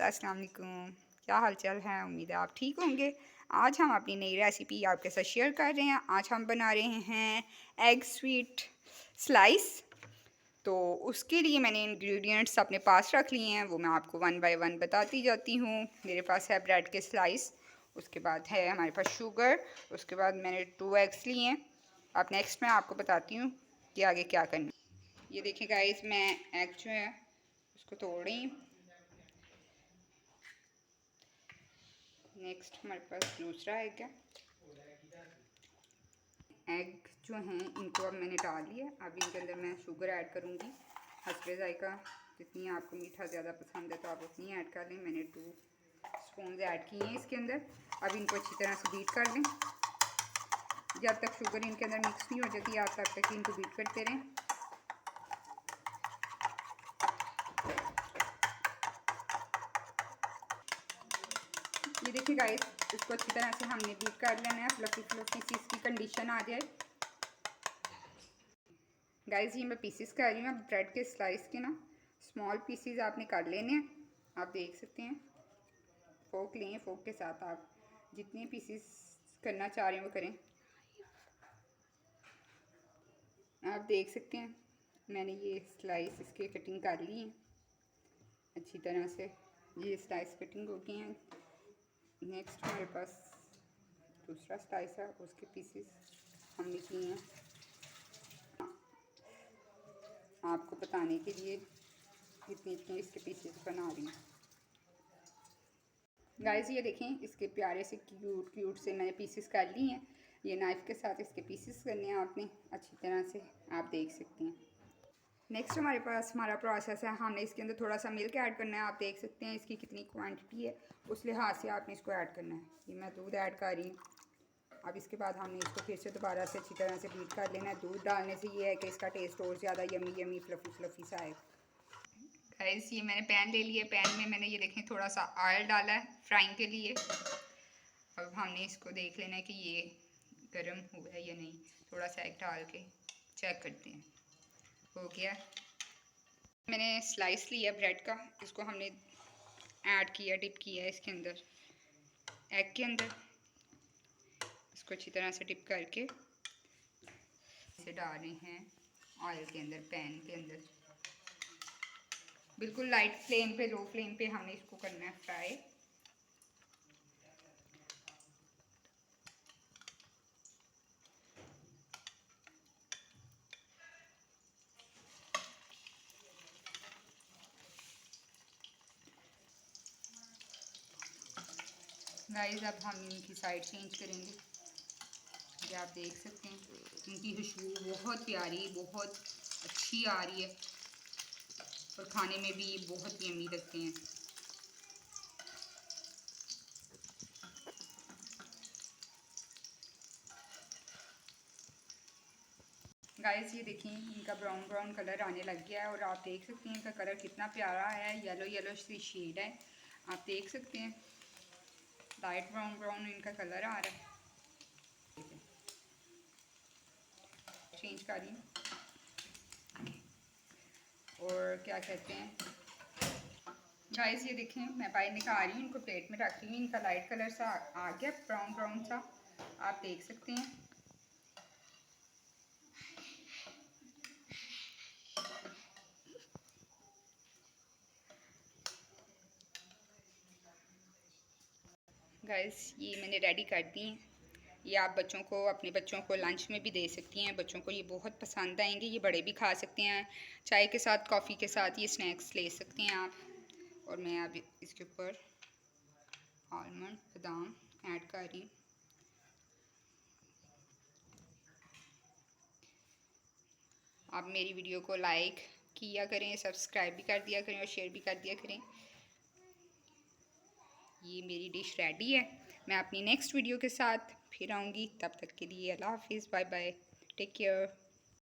अस्सलाम वालेकुम। क्या हाल चाल है? उम्मीद है आप ठीक होंगे। आज हम अपनी नई रेसिपी आपके साथ शेयर कर रहे हैं। आज हम बना रहे हैं एग स्वीट स्लाइस। तो उसके लिए मैंने इंग्रेडिएंट्स अपने पास रख लिए हैं, वो मैं आपको वन बाय वन बताती जाती हूँ। मेरे पास है ब्रेड के स्लाइस, उसके बाद है हमारे पास शुगर, उसके बाद मैंने 2 एग्स लिए हैं। अब नेक्स्ट मैं आपको बताती हूँ कि आगे क्या करना है। ये देखिए गाइस, मैं एग जो है उसको तोड़ रही हूँ। नेक्स्ट हमारे पास दूसरा एग है। एग जो हैं इनको अब मैंने डाल लिया। अब इनके अंदर मैं शुगर ऐड करूँगी हस्बे ज़ायका। जितनी आपको मीठा ज़्यादा पसंद है तो आप उतनी ऐड कर लें। मैंने 2 स्पून ऐड किए हैं इसके अंदर। अब इनको अच्छी तरह से बीट कर लें। जब तक शुगर इनके अंदर मिक्स नहीं हो जाती आप तब तक इनको बीट करते रहें। ये देखिए गाइस, इसको अच्छी तरह से हमने बीट कर लेना है, फ्लफी फ्लफी सी इसकी कंडीशन आ जाए। गाइस ये मैं पीसेस कर रही हूँ। अब ब्रेड के स्लाइस के ना स्मॉल पीसेस आपने कर लेने हैं। आप देख सकते हैं, फोक लें, फोक के साथ आप जितने पीसेस करना चाह रहे हैं वो करें। आप देख सकते हैं मैंने ये स्लाइस इसके कटिंग कर ली है अच्छी तरह से। ये स्लाइस कटिंग हो गई हैं। नेक्स्ट हमारे पास दूसरा स्लाइस है, उसके पीसेस हमने किए हैं आपको बताने के लिए इतने इतने इसके पीसेस बना रही हूँ। गाइस ये देखें, इसके प्यारे से क्यूट क्यूट से मैंने पीसेस कर लिए हैं। ये नाइफ़ के साथ इसके पीसेस करने हैं आपने अच्छी तरह से, आप देख सकते हैं। नेक्स्ट हमारे पास हमारा प्रोसेस है, हमने इसके अंदर थोड़ा सा मिल्क ऐड करना है। आप देख सकते हैं इसकी कितनी क्वांटिटी है, उस लिहाज से आपने इसको ऐड करना है। ये मैं दूध ऐड कर रही हूँ। अब इसके बाद हमने इसको फिर से दोबारा से अच्छी तरह से बीट कर लेना है। दूध डालने से ये है कि इसका टेस्ट और ज़्यादा यमी यमी फ्लफ़ी फ्लफ़ी सा है। गाइस ये मैंने पैन ले लिया। पैन में मैंने ये देखें थोड़ा सा ऑयल डाला है फ्राइंग के लिए। अब हमने इसको देख लेना है कि ये गर्म हुआ है या नहीं। थोड़ा सा एग डाल के चेक करते हैं। हो गया। मैंने स्लाइस लिया ब्रेड का, इसको हमने ऐड किया, डिप किया इसके अंदर, एग के अंदर। इसको अच्छी तरह से डिप करके इसे डाल रहे हैं ऑयल के अंदर, पैन के अंदर। बिल्कुल लाइट फ्लेम पे, लो फ्लेम पे हमने इसको करना है फ्राई। गाइस अब हम इनकी साइड चेंज करेंगे। ये आप देख सकते हैं इनकी खुशबू बहुत प्यारी, बहुत अच्छी आ रही है और खाने में भी ये बहुत यम्मी लगते हैं। गाइस ये देखिए इनका ब्राउन ब्राउन कलर आने लग गया है और आप देख सकते हैं इनका कलर कितना प्यारा है। येलो येलो सी शेड है, आप देख सकते हैं लाइट ब्राउन ब्राउन इनका कलर आ रहा है। चेंज कर रही हूँ और क्या कहते हैं गाइस ये देखें मैं बाहर निकाल रही हूँ, इनको प्लेट में रख रही हूँ। इनका लाइट कलर सा आ गया, ब्राउन ब्राउन सा, आप देख सकते हैं। गाइस ये मैंने रेडी कर दी हैं। ये आप बच्चों को, अपने बच्चों को लंच में भी दे सकती हैं। बच्चों को ये बहुत पसंद आएंगे। ये बड़े भी खा सकते हैं, चाय के साथ, कॉफ़ी के साथ ये स्नैक्स ले सकते हैं आप। और मैं अब इसके ऊपर आलमंड बादाम ऐड कर रही हूँ। आप मेरी वीडियो को लाइक किया करें, सब्सक्राइब भी कर दिया करें और शेयर भी कर दिया करें। ये मेरी डिश रेडी है। मैं अपनी नेक्स्ट वीडियो के साथ फिर आऊँगी, तब तक के लिए अल्लाह हाफिज़, बाय बाय, टेक केयर।